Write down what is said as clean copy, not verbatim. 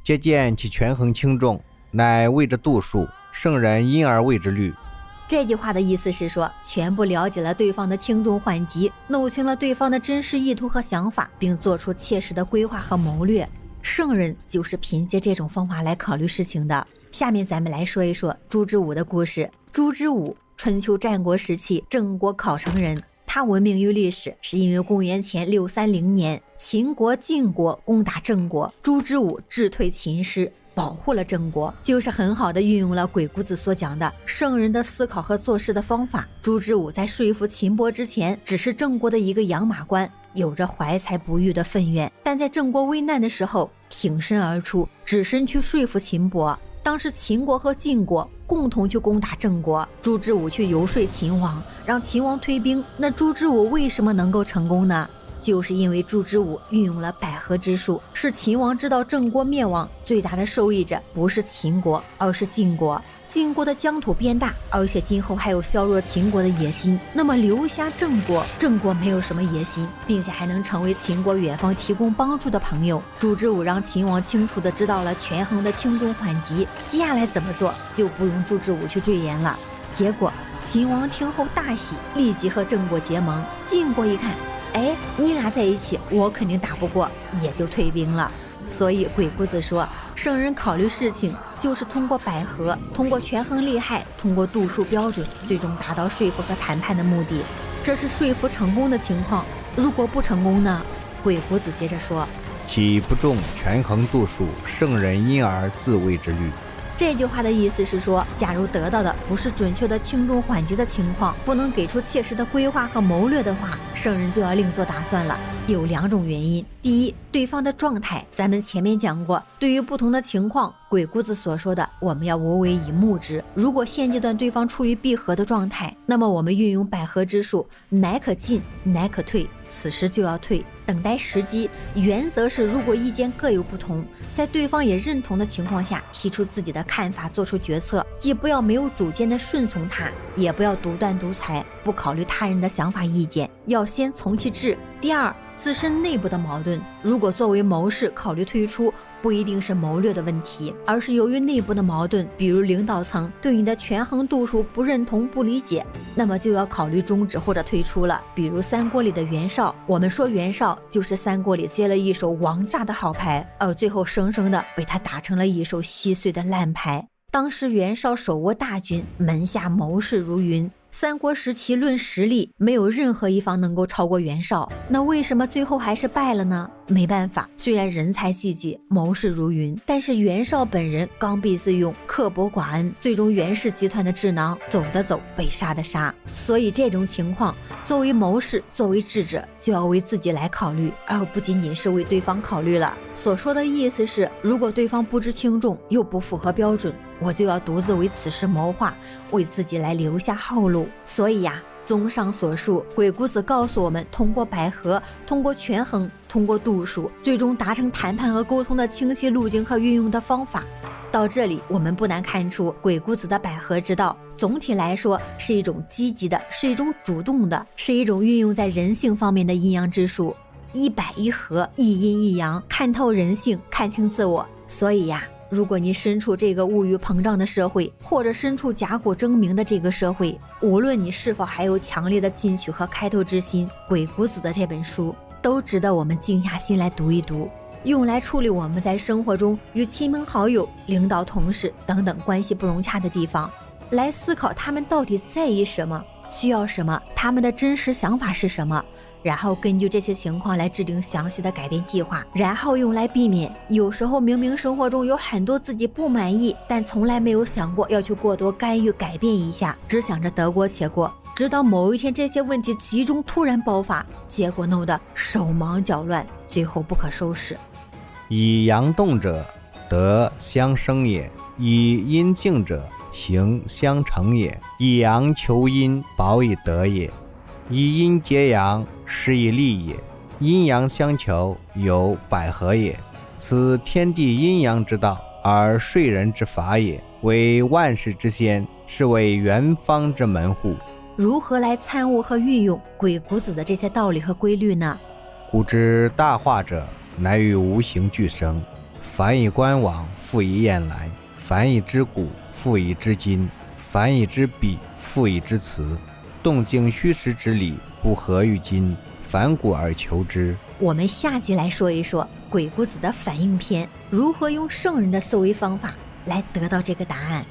皆见其权衡轻重，乃谓之度数，圣人因而谓之虑。这句话的意思是说，全部了解了对方的轻重缓急，弄清了对方的真实意图和想法，并做出切实的规划和谋略。圣人就是凭借这种方法来考虑事情的。下面咱们来说一说朱之武的故事。朱之武，春秋战国时期郑国考城人，他闻名于历史，是因为公元前630年，秦国、晋国攻打郑国，朱之武智退秦师，保护了郑国，就是很好的运用了鬼谷子所讲的圣人的思考和做事的方法。朱之武在说服秦伯之前，只是郑国的一个养马官，有着怀才不遇的愤怨，但在郑国危难的时候挺身而出，只身去说服秦伯。当时秦国和晋国共同去攻打郑国，朱之武去游说秦王，让秦王退兵。那朱之武为什么能够成功呢？就是因为朱之武运用了百合之术，是秦王知道郑国灭亡最大的受益者不是秦国，而是晋国。晋国的疆土变大，而且今后还有削弱秦国的野心，那么留下郑国，郑国没有什么野心，并且还能成为秦国远方提供帮助的朋友。朱之武让秦王清楚地知道了权衡的轻重缓急，接下来怎么做就不用朱之武去赘言了。结果秦王听后大喜，立即和郑国结盟。晋国一看，哎，你俩在一起，我肯定打不过，也就退兵了。所以鬼谷子说，圣人考虑事情就是通过百合，通过权衡利害，通过度数标准，最终达到说服和谈判的目的。这是说服成功的情况。如果不成功呢？鬼谷子接着说，岂不重权衡度数，圣人因而自谓之虑。这句话的意思是说，假如得到的不是准确的轻重缓急的情况，不能给出切实的规划和谋略的话，圣人就要另做打算了。有2种原因。第一，对方的状态，咱们前面讲过，对于不同的情况，鬼谷子所说的我们要无为以目之。如果现阶段对方处于闭合的状态，那么我们运用百合之术，乃可进乃可退，此时就要退，等待时机。原则是如果意见各有不同，在对方也认同的情况下，提出自己的看法，做出决策，既不要没有主见的顺从他，也不要独断独裁，不考虑他人的想法意见，要先从其志。第二，自身内部的矛盾，如果作为谋士考虑退出，不一定是谋略的问题，而是由于内部的矛盾，比如领导层对你的权衡度数不认同、不理解，那么就要考虑终止或者退出了。比如三国里的袁绍，我们说袁绍就是三国里接了一手王炸的好牌，而最后生生的被他打成了一手稀碎的烂牌。当时袁绍手握大军，门下谋士如云，三国时期论实力，没有任何一方能够超过袁绍。那为什么最后还是败了呢？没办法，虽然人才济济，谋士如云，但是袁绍本人刚愎自用，刻薄寡恩，最终袁氏集团的智囊走的走，被杀的杀。所以这种情况，作为谋士，作为智者，就要为自己来考虑，而不仅仅是为对方考虑了。所说的意思是，如果对方不知轻重，又不符合标准，我就要独自为此事谋划，为自己来留下后路。所以呀，综上所述，鬼谷子告诉我们，通过百合，通过权衡，通过度数，最终达成谈判和沟通的清晰路径和运用的方法。到这里，我们不难看出鬼谷子的百合之道，总体来说是一种积极的，是一种主动的，是一种运用在人性方面的阴阳之术。一百一合，一阴一阳，看透人性，看清自我。所以呀，如果你身处这个物欲膨胀的社会，或者身处甲骨争鸣的这个社会，无论你是否还有强烈的进取和开拓之心，鬼谷子的这本书都值得我们静下心来读一读，用来处理我们在生活中与亲朋好友、领导、同事等等关系不融洽的地方，来思考他们到底在意什么，需要什么，他们的真实想法是什么，然后根据这些情况来制定详细的改变计划，然后用来避免有时候明明生活中有很多自己不满意，但从来没有想过要去过多干预改变一下，只想着得过且过，直到某一天这些问题集中突然爆发，结果弄得手忙脚乱，最后不可收拾。以阳动者，德相生也；以阴静者，行相成也。以阳求阴，保以德也；以阴结阳，失以利也。阴阳相求，有百合也。此天地阴阳之道，而说人之法也，为万事之先，是为元方之门户。如何来参悟和运用鬼谷子的这些道理和规律呢？古之大化者，乃与无形俱生。凡以观往，复以眼来；凡以知古，复以知今；凡以知彼，复以知辞。动静虚实之理，不合于今，反古而求之。我们下集来说一说鬼谷子的反应篇，如何用圣人的思维方法来得到这个答案。